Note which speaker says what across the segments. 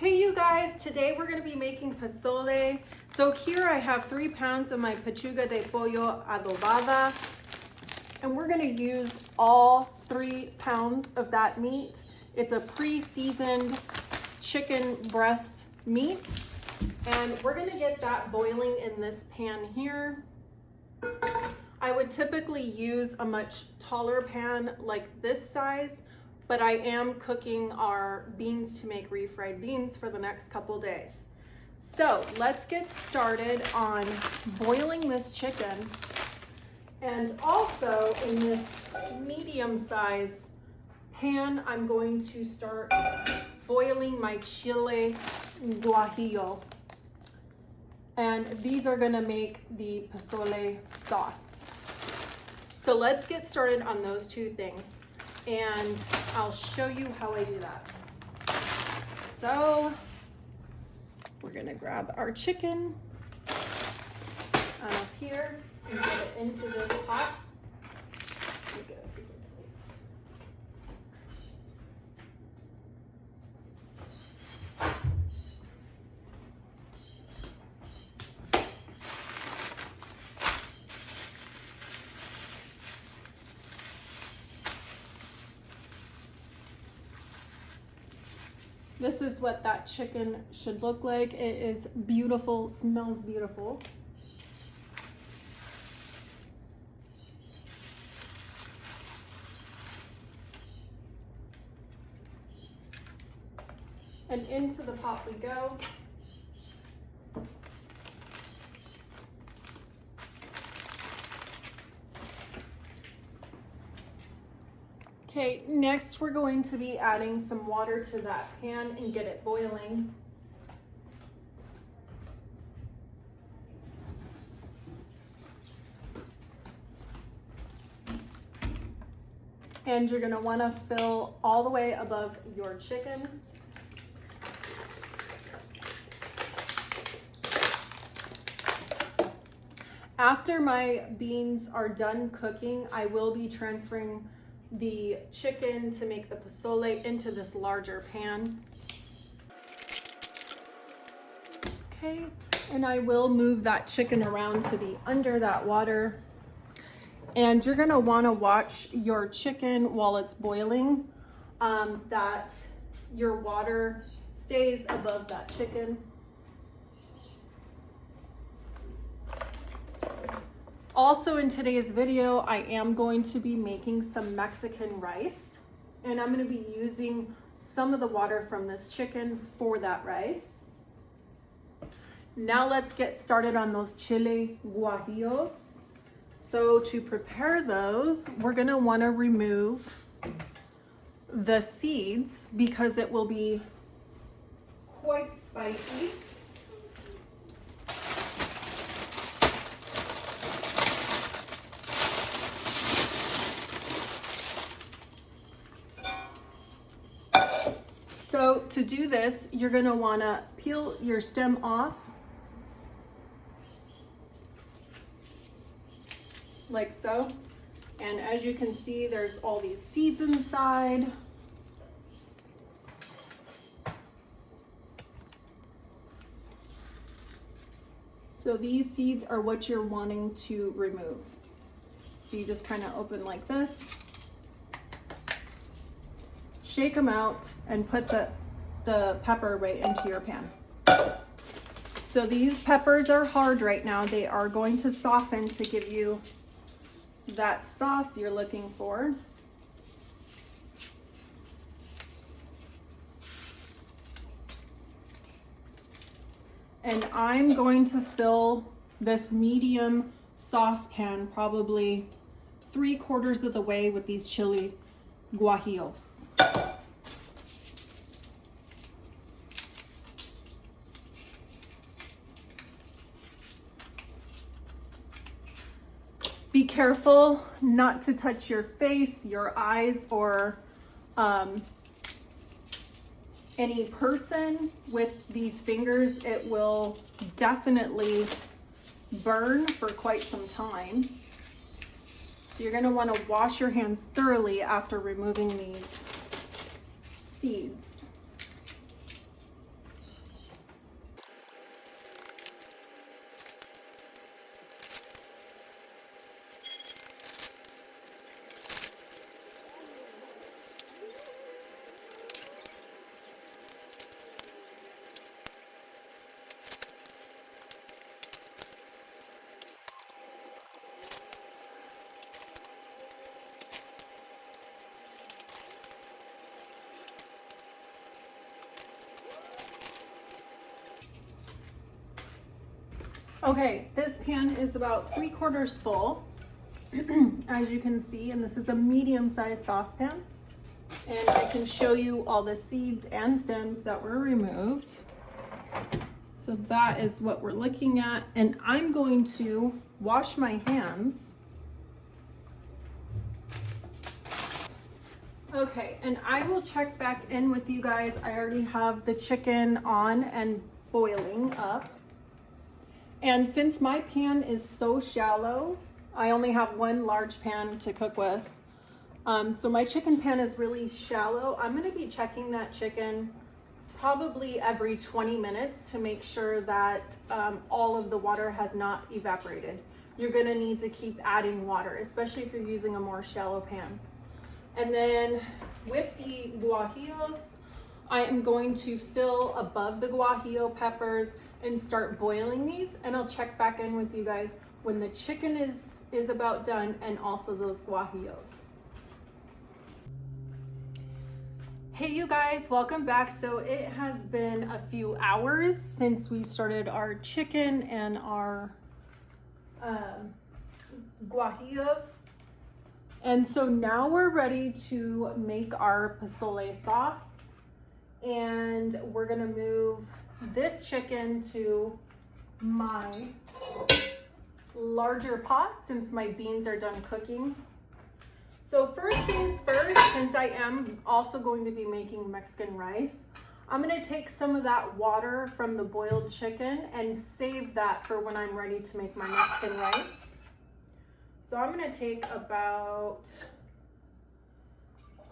Speaker 1: Hey you guys, today we're going to be making pozole. So here I have 3 pounds of my pechuga de pollo adobada, and we're going to use all 3 pounds of that meat. It's a pre-seasoned chicken breast meat, and we're going to get that boiling in this pan here. I would typically use a much taller pan like this size, but I am cooking our beans to make refried beans for the next couple days. So let's get started on boiling this chicken. And also in this medium size pan, I'm going to start boiling my chile guajillo. And these are gonna make the pozole sauce. So let's get started on those 2 things, and I'll show you how I do that. So we're gonna grab our chicken out of here and get it into this pot. This is what that chicken should look like. It is beautiful, smells beautiful. And into the pot we go. Okay, next we're going to be adding some water to that pan and get it boiling. And you're going to want to fill all the way above your chicken. After my beans are done cooking, I will be transferring the chicken to make the pozole into this larger pan. Okay, and I will move that chicken around to be under that water. And you're gonna wanna watch your chicken while it's boiling, that your water stays above that chicken. Also in today's video, I am going to be making some Mexican rice, and I'm going to be using some of the water from this chicken for that rice. Now let's get started on those chile guajillos. So to prepare those, we're going to want to remove the seeds because it will be quite spicy. So to do this, you're going to want to peel your stem off like so. And as you can see, there's all these seeds inside. So these seeds are what you're wanting to remove. So you just kind of open like this. Shake them out and put the pepper right into your pan. So these peppers are hard right now. They are going to soften to give you that sauce you're looking for. And I'm going to fill this medium saucepan probably 3/4 of the way with these chili guajillos. Be careful not to touch your face, your eyes, or any person with these fingers. It will definitely burn for quite some time. So you're going to want to wash your hands thoroughly after removing these seeds. Okay, this pan is about 3/4 full, as you can see, and this is a medium-sized saucepan. And I can show you all the seeds and stems that were removed. So that is what we're looking at. And I'm going to wash my hands. Okay, and I will check back in with you guys. I already have the chicken on and boiling up. And since my pan is so shallow, I only have one large pan to cook with. So my chicken pan is really shallow. I'm gonna be checking that chicken probably every 20 minutes to make sure that all of the water has not evaporated. You're gonna need to keep adding water, especially if you're using a more shallow pan. And then with the guajillos, I am going to fill above the guajillo peppers and start boiling these, and I'll check back in with you guys when the chicken is about done, and also those guajillos. Hey you guys, welcome back. So it has been a few hours since we started our chicken and our guajillos. And so now we're ready to make our pozole sauce. And we're gonna move this chicken to my larger pot since my beans are done cooking. So first things first, since I am also going to be making Mexican rice, I'm gonna take some of that water from the boiled chicken and save that for when I'm ready to make my Mexican rice. So I'm gonna take about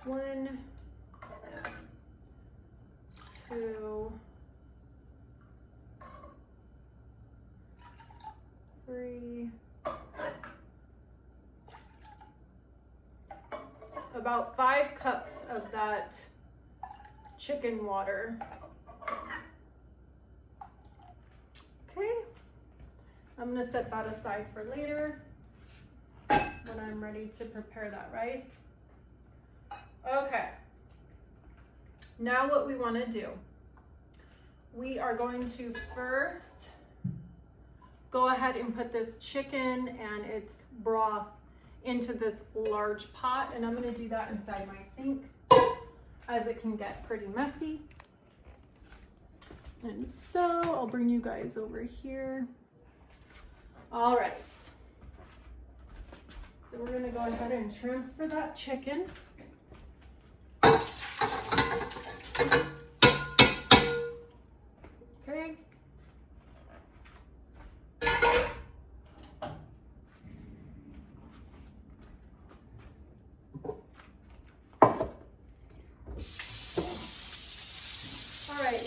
Speaker 1: 1, 2, 3, about 5 cups of that chicken water. Okay, I'm gonna set that aside for later when I'm ready to prepare that rice. Okay, now what we want to do, we are going to first go ahead and put this chicken and its broth into this large pot, and I'm going to do that inside my sink as it can get pretty messy. And so I'll bring you guys over here. All right, so we're going to go ahead and transfer that chicken. Okay.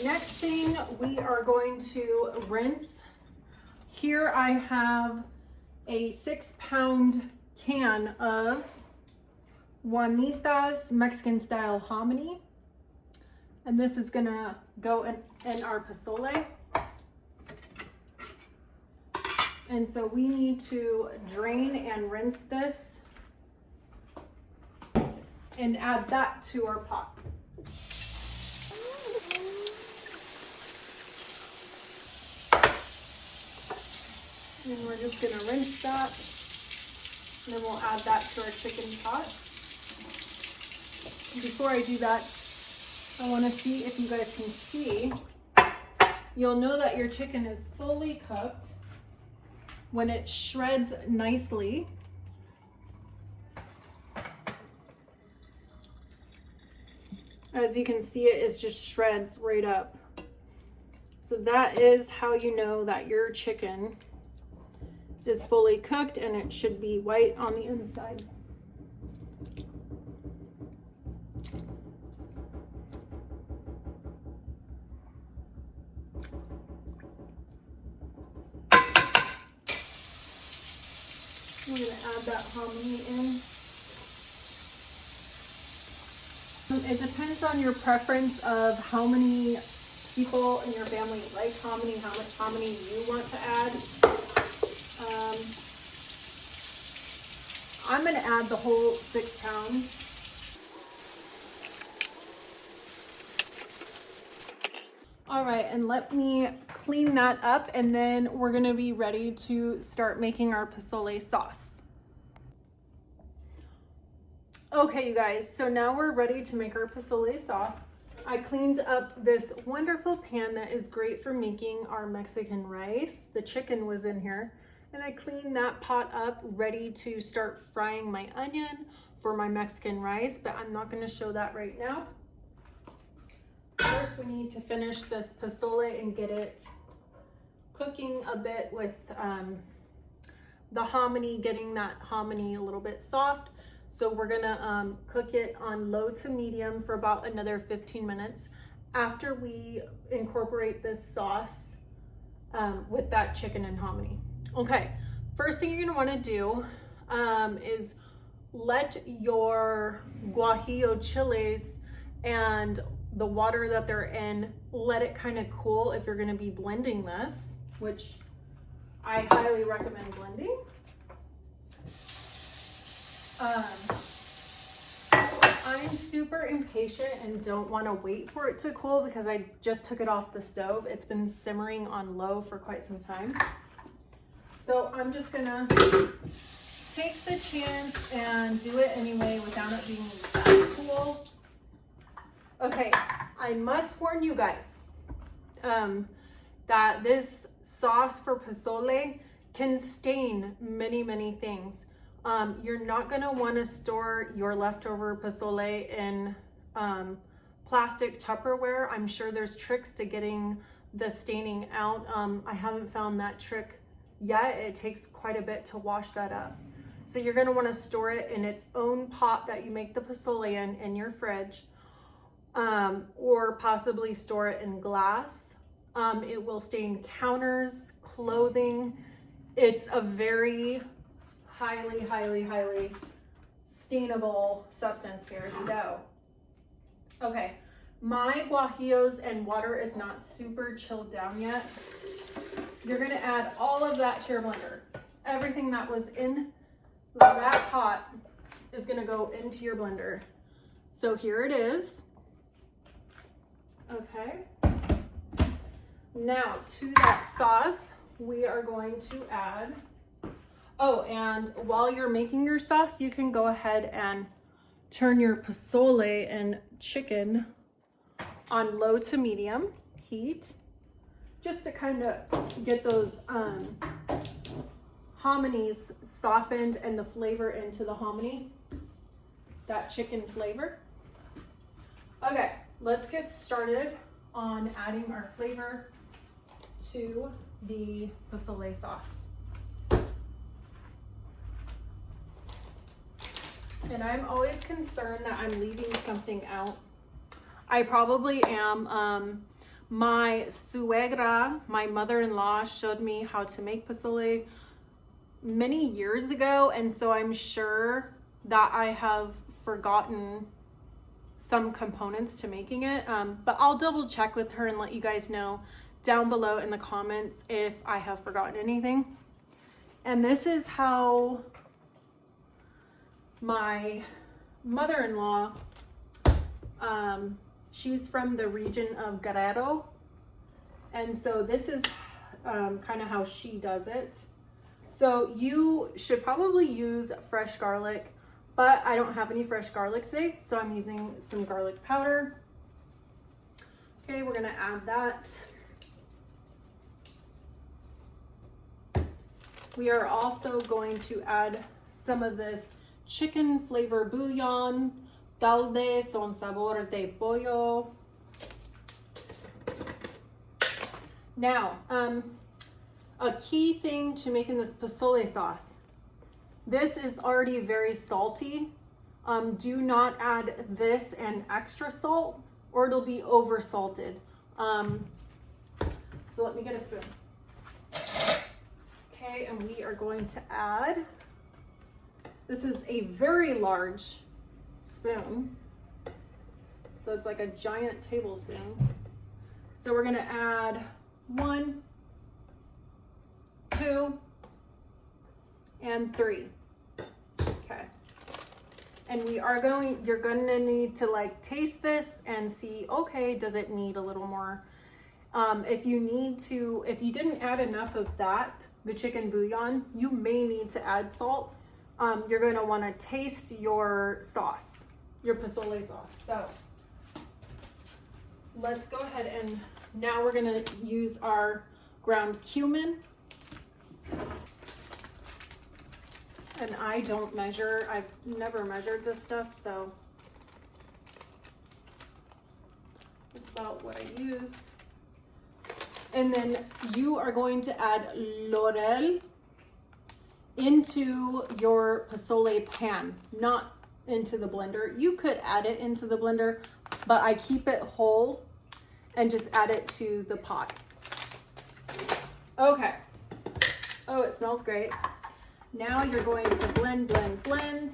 Speaker 1: Next thing, we are going to rinse. Here I have a 6-pound can of Juanita's Mexican style hominy. And this is gonna go in our pozole. And so we need to drain and rinse this and add that to our pot. And we're just gonna rinse that, and then we'll add that to our chicken pot. Before I do that, I wanna see if you guys can see. You'll know that your chicken is fully cooked when it shreds nicely. As you can see, it just shreds right up. So that is how you know that your chicken is fully cooked, and it should be white on the inside. We're going to add that hominy in. It depends on your preference of how many people in your family like hominy, how much hominy you want to add. I'm going to add the whole 6 pounds. All right, and let me clean that up, and then we're gonna be ready to start making our pozole sauce. Okay, you guys, so now we're ready to make our pozole sauce. I cleaned up this wonderful pan that is great for making our Mexican rice. The chicken was in here, and I cleaned that pot up, ready to start frying my onion for my Mexican rice, but I'm not gonna show that right now. First, we need to finish this pozole and get it cooking a bit with the hominy, getting that hominy a little bit soft. So we're gonna cook it on low to medium for about another 15 minutes after we incorporate this sauce with that chicken and hominy. Okay, first thing you're gonna wanna do is let your guajillo chilies and the water that they're in, let it kind of cool if you're gonna be blending this, which I highly recommend blending. I'm super impatient and don't want to wait for it to cool because I just took it off the stove. It's been simmering on low for quite some time. So I'm just gonna take the chance and do it anyway without it being that cool. Okay, I must warn you guys that this sauce for pozole can stain many things. You're not gonna wanna store your leftover pozole in plastic Tupperware. I'm sure there's tricks to getting the staining out. I haven't found that trick yet. It takes quite a bit to wash that up. So you're gonna wanna store it in its own pot that you make the pozole in your fridge, or possibly store it in glass. It will stain counters, clothing. It's a very highly stainable substance here. So, okay, my guajillos and water is not super chilled down yet. You're gonna add all of that to your blender. Everything that was in that pot is gonna go into your blender. So here it is. Okay. Now to that sauce, we are going to add, oh, and while you're making your sauce, you can go ahead and turn your pozole and chicken on low to medium heat, just to kind of get those hominies softened and the flavor into the hominy, that chicken flavor. Okay, let's get started on adding our flavor to the pozole sauce. And I'm always concerned that I'm leaving something out. I probably am. My suegra, my mother-in-law, showed me how to make pozole many years ago, and so I'm sure that I have forgotten some components to making it, but I'll double check with her and let you guys know down below in the comments if I have forgotten anything. And this is how my mother-in-law, she's from the region of Guerrero, and so this is kind of how she does it. So you should probably use fresh garlic, but I don't have any fresh garlic today, so I'm using some garlic powder. Okay, we're gonna add that. We are also going to add some of this chicken flavor bouillon, calde son sabor de pollo. Now, a key thing to making this pozole sauce. This is already very salty. Do not add this and extra salt or it'll be over salted. So let me get a spoon. Okay, and we are going to add, this is a very large spoon. So it's like a giant tablespoon. So we're gonna add 1, 2, and 3. Okay. And you're gonna need to like taste this and see, okay, does it need a little more If you didn't add enough of that, the chicken bouillon, you may need to add salt. You're going to want to taste your sauce, your pozole sauce. So let's go ahead and now we're going to use our ground cumin. And I don't measure, I've never measured this stuff, so it's about what I used. And then you are going to add laurel into your pozole pan, not into the blender. You could add it into the blender, but I keep it whole and just add it to the pot. Okay. Oh, it smells great. Now you're going to blend, blend, blend.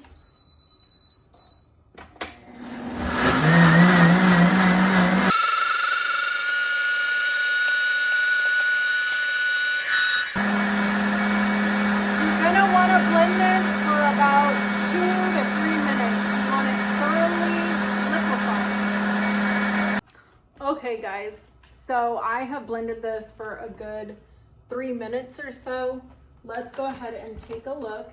Speaker 1: Blend this for about 2 to 3 minutes. You want it thoroughly liquefied. Okay guys, so I have blended this for a good 3 minutes or so. Let's go ahead and take a look.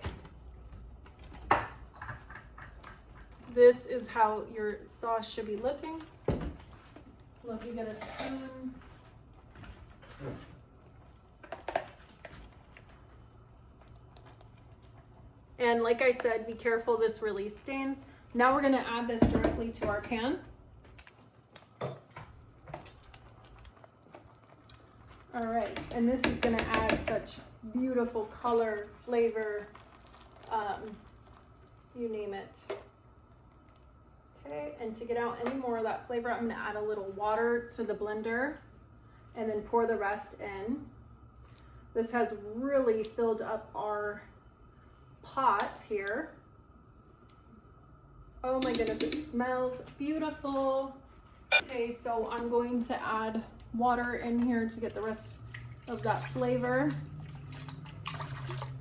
Speaker 1: This is how your sauce should be looking. Look, you get a spoon. And like I said, be careful, this really stains. Now we're gonna add this directly to our pan. All right, and this is gonna add such beautiful color, flavor, you name it. Okay, and to get out any more of that flavor, I'm gonna add a little water to the blender and then pour the rest in. This has really filled up our pot here. Oh my goodness, it smells beautiful. Okay, so I'm going to add water in here to get the rest of that flavor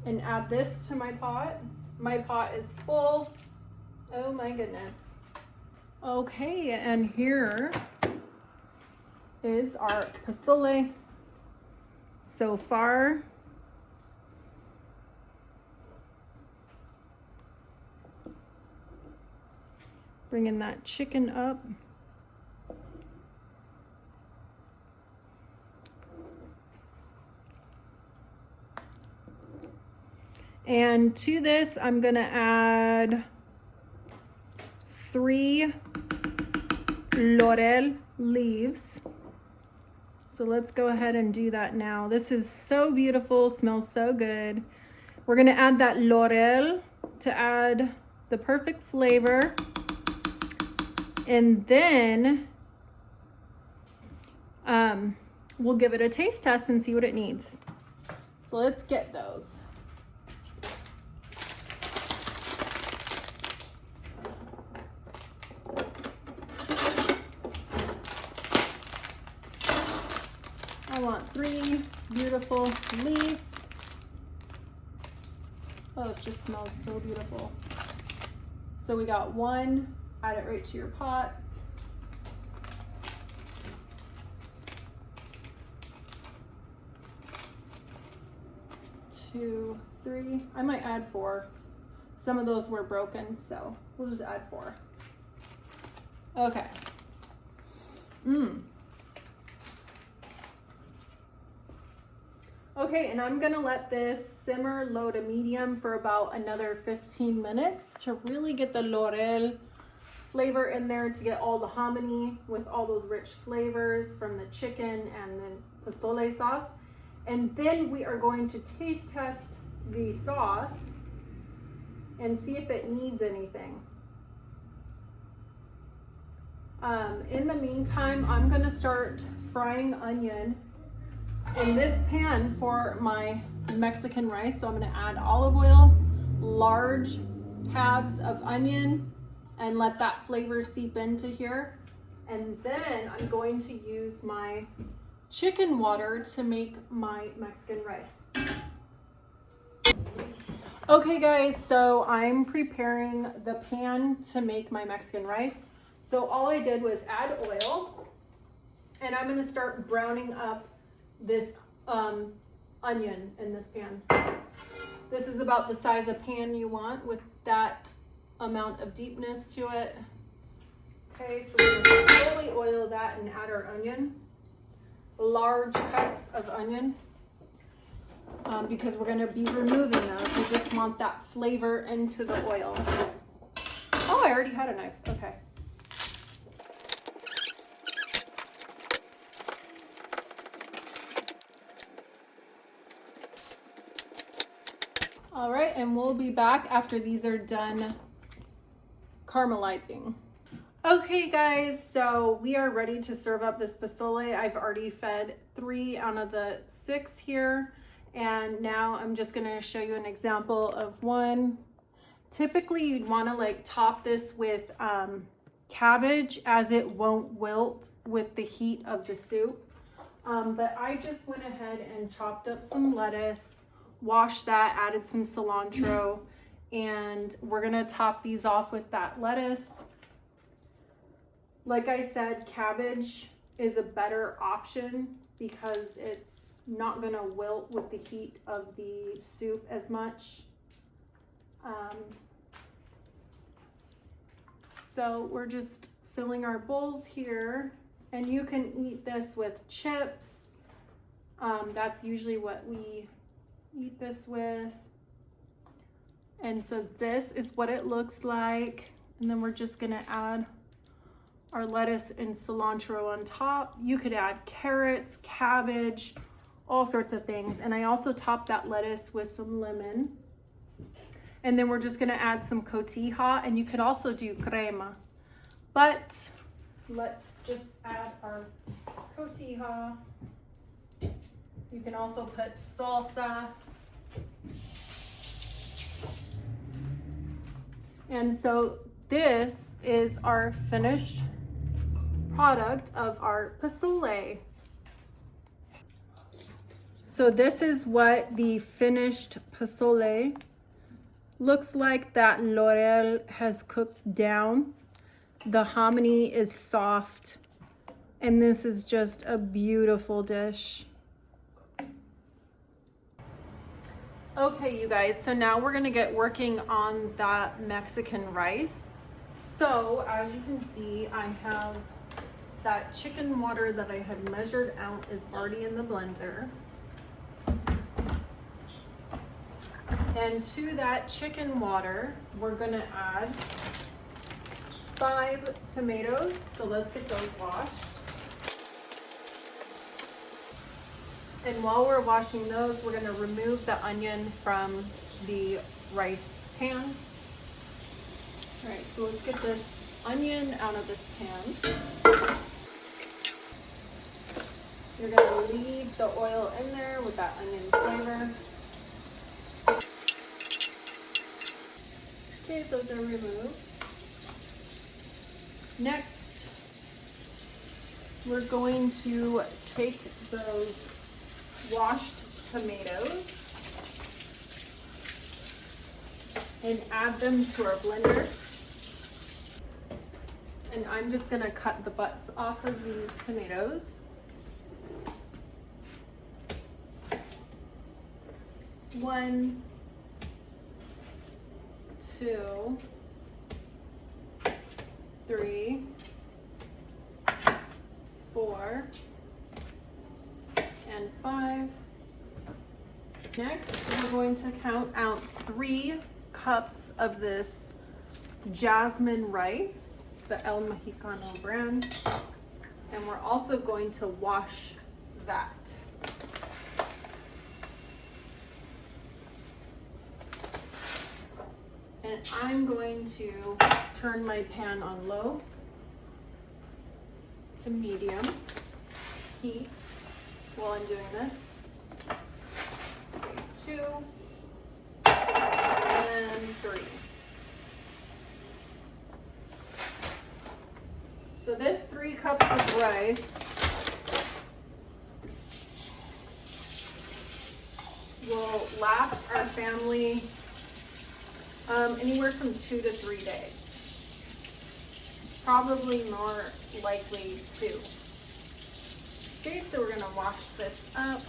Speaker 1: and add this to my pot. My pot is full. Oh my goodness. Okay, and here is our pozole so far. Bringing that chicken up. And to this, I'm gonna add 3 laurel leaves. So let's go ahead and do that now. This is so beautiful, smells so good. We're gonna add that laurel to add the perfect flavor. And then we'll give it a taste test and see what it needs. So let's get those. I want 3 beautiful leaves. Oh, it just smells so beautiful. So we got 1. Add it right to your pot. 2, 3. I might add 4. Some of those were broken, so we'll just add 4. Okay. Okay, and I'm gonna let this simmer low to medium for about another 15 minutes to really get the laurel flavor in there, to get all the hominy with all those rich flavors from the chicken and the pozole sauce. And then we are going to taste test the sauce and see if it needs anything. In the meantime, I'm gonna start frying onion in this pan for my Mexican rice. So I'm gonna add olive oil, large halves of onion, and let that flavor seep into here. And then I'm going to use my chicken water to make my Mexican rice. Okay guys, so I'm preparing the pan to make my Mexican rice. So all I did was add oil, And I'm gonna start browning up this onion in this pan. This is about the size of pan you want with that amount of deepness to it. Okay, so we're gonna slowly oil that and add our onion. Large cuts of onion. Because we're gonna be removing those. We just want that flavor into the oil. Oh, I already had a knife, okay. All right, and we'll be back after these are done caramelizing. Okay guys, so we are ready to serve up this pozole. I've already fed 3 out of the 6 here. And now I'm just gonna show you an example of one. Typically you'd wanna like top this with cabbage, as it won't wilt with the heat of the soup. But I just went ahead and chopped up some lettuce, washed that, added some cilantro, and we're gonna top these off with that lettuce. Like I said, cabbage is a better option because it's not gonna wilt with the heat of the soup as much. So we're just filling our bowls here, and you can eat this with chips. That's usually what we eat this with. And so this is what it looks like. And then we're just gonna add our lettuce and cilantro on top. You could add carrots, cabbage, all sorts of things. And I also topped that lettuce with some lemon. And then we're just gonna add some cotija, and you could also do crema. But let's just add our cotija. You can also put salsa. And so this is our finished product of our pozole. So this is what the finished pozole looks like. That Laurel has cooked down. The hominy is soft, and this is just a beautiful dish. Okay, you guys, so now we're gonna get working on that Mexican rice. So as you can see, I have that chicken water that I had measured out is already in the blender. And to that chicken water, we're gonna add 5 tomatoes. So let's get those washed. And while we're washing those, we're gonna remove the onion from the rice pan. All right, so let's get this onion out of this pan. You're gonna leave the oil in there with that onion flavor. Okay, those are removed. Next, we're going to take those washed tomatoes and add them to our blender. And I'm just gonna cut the butts off of these tomatoes. One, 2, 3, 4, and 5. Next, we're going to count out 3 cups of this jasmine rice, the El Mexicano brand, and we're also going to wash that. And I'm going to turn my pan on low to medium heat while I'm doing this. Okay, 2 and 3. So this 3 cups of rice will last our family anywhere from 2 to 3 days. Probably more likely 2. Okay, so we're gonna wash this up.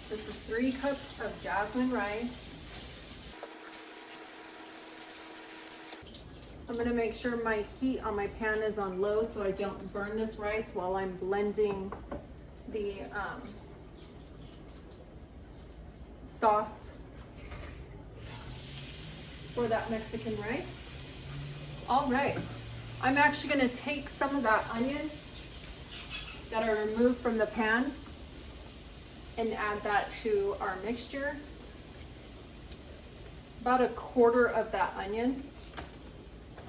Speaker 1: This is 3 cups of jasmine rice. I'm gonna make sure my heat on my pan is on low so I don't burn this rice while I'm blending the sauce for that Mexican rice. All right, I'm actually gonna take some of that onion that I removed from the pan and add that to our mixture. About 1/4 of that onion.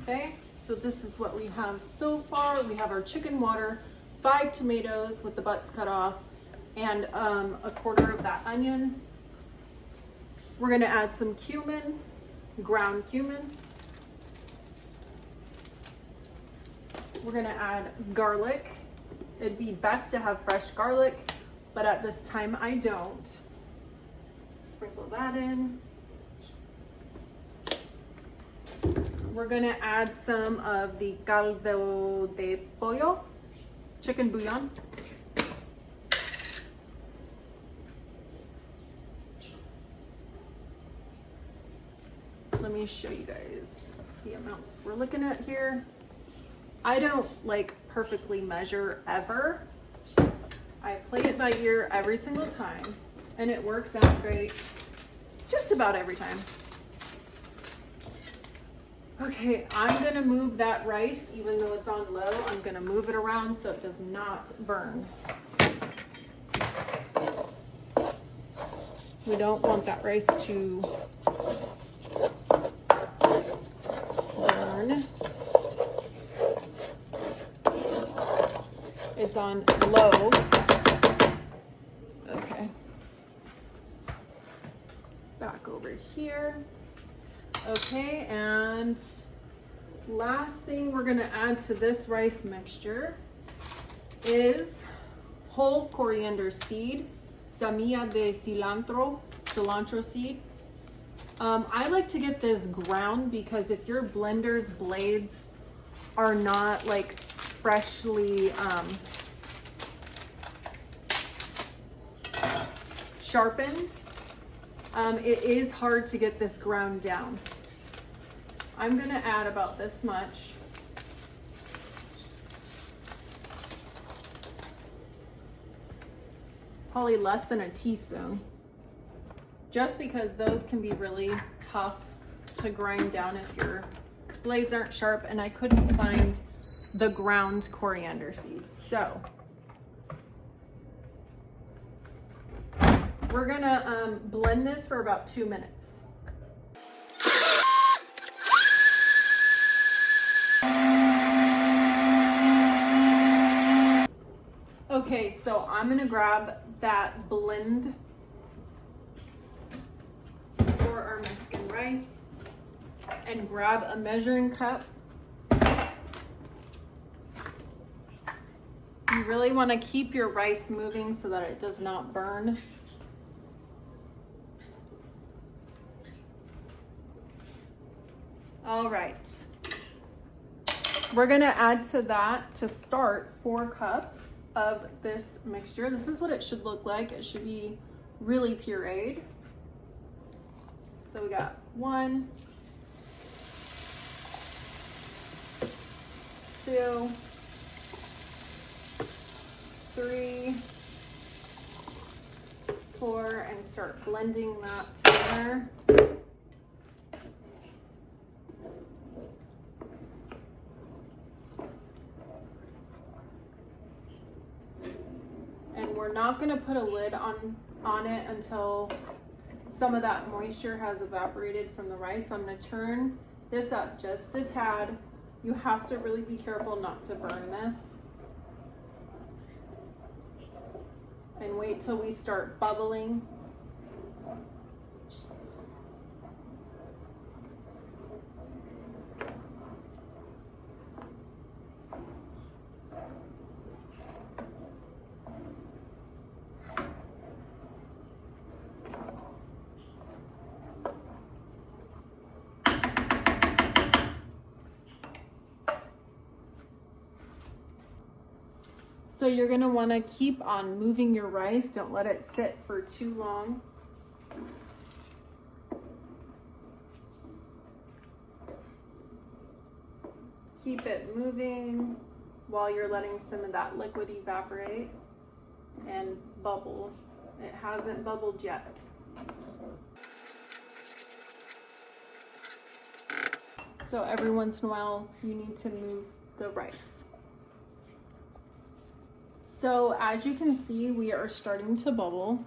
Speaker 1: Okay, so this is what we have so far. We have our chicken water, 5 tomatoes with the butts cut off, and 1/4 of that onion. We're gonna add some cumin, ground cumin. We're gonna add garlic. It'd be best to have fresh garlic, but at this time I don't. Sprinkle that in. We're gonna add some of the caldo de pollo, chicken bouillon. Let me show you guys the amounts we're looking at here. I don't like perfectly measure ever. I play it by ear every single time and it works out great just about every time. Okay, I'm gonna move that rice, even though it's on low, I'm gonna move it around so it does not burn. We don't want that rice to burn. It's on low. Okay. Back over here. Okay, and last thing we're gonna add to this rice mixture is whole coriander seed, semilla de cilantro seed. I like to get this ground because if your blender's blades are not like freshly sharpened, it is hard to get this ground down. I'm gonna add about this much. Probably less than a teaspoon. Just because those can be really tough to grind down if your blades aren't sharp, and I couldn't find the ground coriander seeds. So we're gonna blend this for about 2 minutes. Okay, so I'm gonna grab that blend for our Mexican rice and grab a measuring cup. You really want to keep your rice moving so that it does not burn. All right. We're gonna add to that, to start, 4 cups of this mixture. This is what it should look like. It should be really pureed. So we got 1, 2, 3, 4, and start blending that together. And we're not going to put a lid on it until some of that moisture has evaporated from the rice. So I'm going to turn this up just a tad. You have to really be careful not to burn this. And wait till we start bubbling. So you're gonna wanna keep on moving your rice. Don't let it sit for too long. Keep it moving while you're letting some of that liquid evaporate and bubble. It hasn't bubbled yet. So every once in a while, you need to move the rice. So as you can see, we are starting to bubble.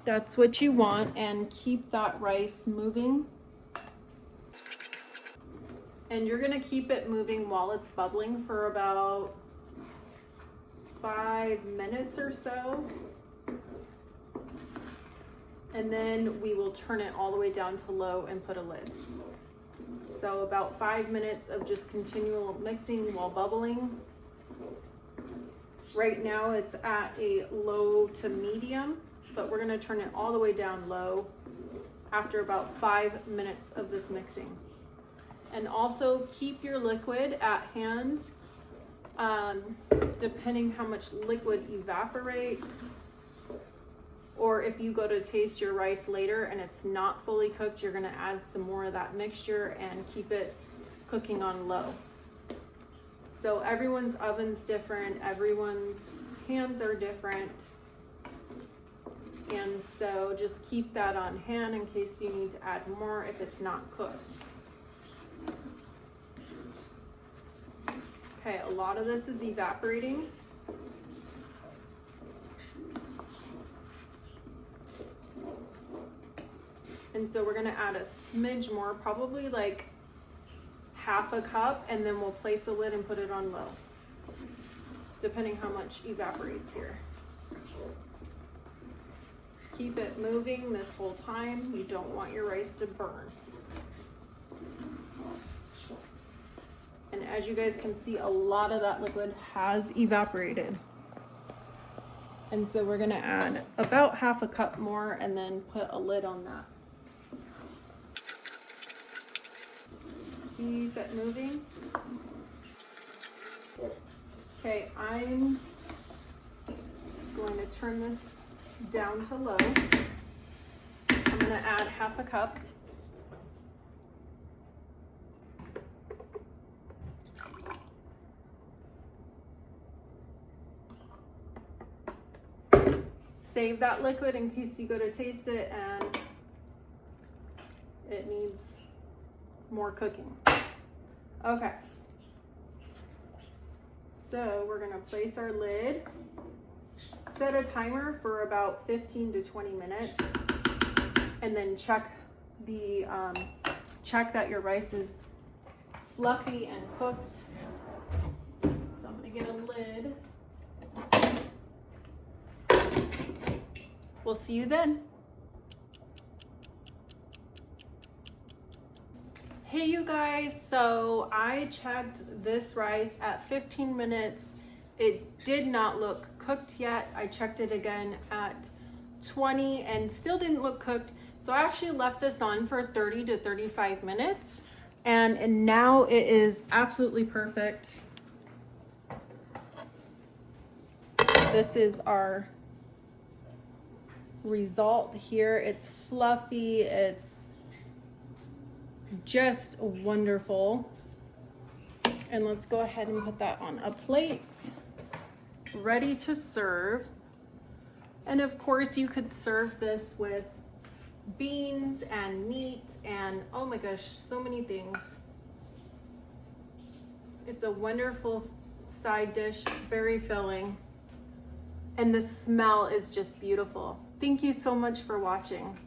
Speaker 1: That's what you want, and keep that rice moving. And you're gonna keep it moving while it's bubbling for about 5 minutes or so. And then we will turn it all the way down to low and put a lid. So about 5 minutes of just continual mixing while bubbling. Right now it's at a low to medium, but we're gonna turn it all the way down low after about 5 minutes of this mixing. And also keep your liquid at hand, depending how much liquid evaporates, or if you go to taste your rice later and it's not fully cooked, you're gonna add some more of that mixture and keep it cooking on low. So everyone's oven's different, everyone's hands are different. And so just keep that on hand in case you need to add more if it's not cooked. Okay, a lot of this is evaporating. And so we're gonna add a smidge more, probably like half a cup, and then we'll place the lid and put it on low, depending how much evaporates here. Keep it moving this whole time. You don't want your rice to burn. And as you guys can see, a lot of that liquid has evaporated. And so we're gonna add about half a cup more and then put a lid on that. Keep it moving. Okay, I'm going to turn this down to low. I'm gonna add half a cup. Save that liquid in case you go to taste it and it needs more cooking. Okay. So we're gonna place our lid, set a timer for about 15 to 20 minutes, and then check that your rice is fluffy and cooked. So I'm gonna get a lid. We'll see you then. Hey you guys, so I checked this rice at 15 minutes. It did not look cooked yet. I checked it again at 20 and still didn't look cooked. So I actually left this on for 30 to 35 minutes. And now it is absolutely perfect. This is our result here. It's fluffy, it's just wonderful. And let's go ahead and put that on a plate, ready to serve. And of course you could serve this with beans and meat and oh my gosh, so many things. It's a wonderful side dish, very filling, and the smell is just beautiful. Thank you so much for watching.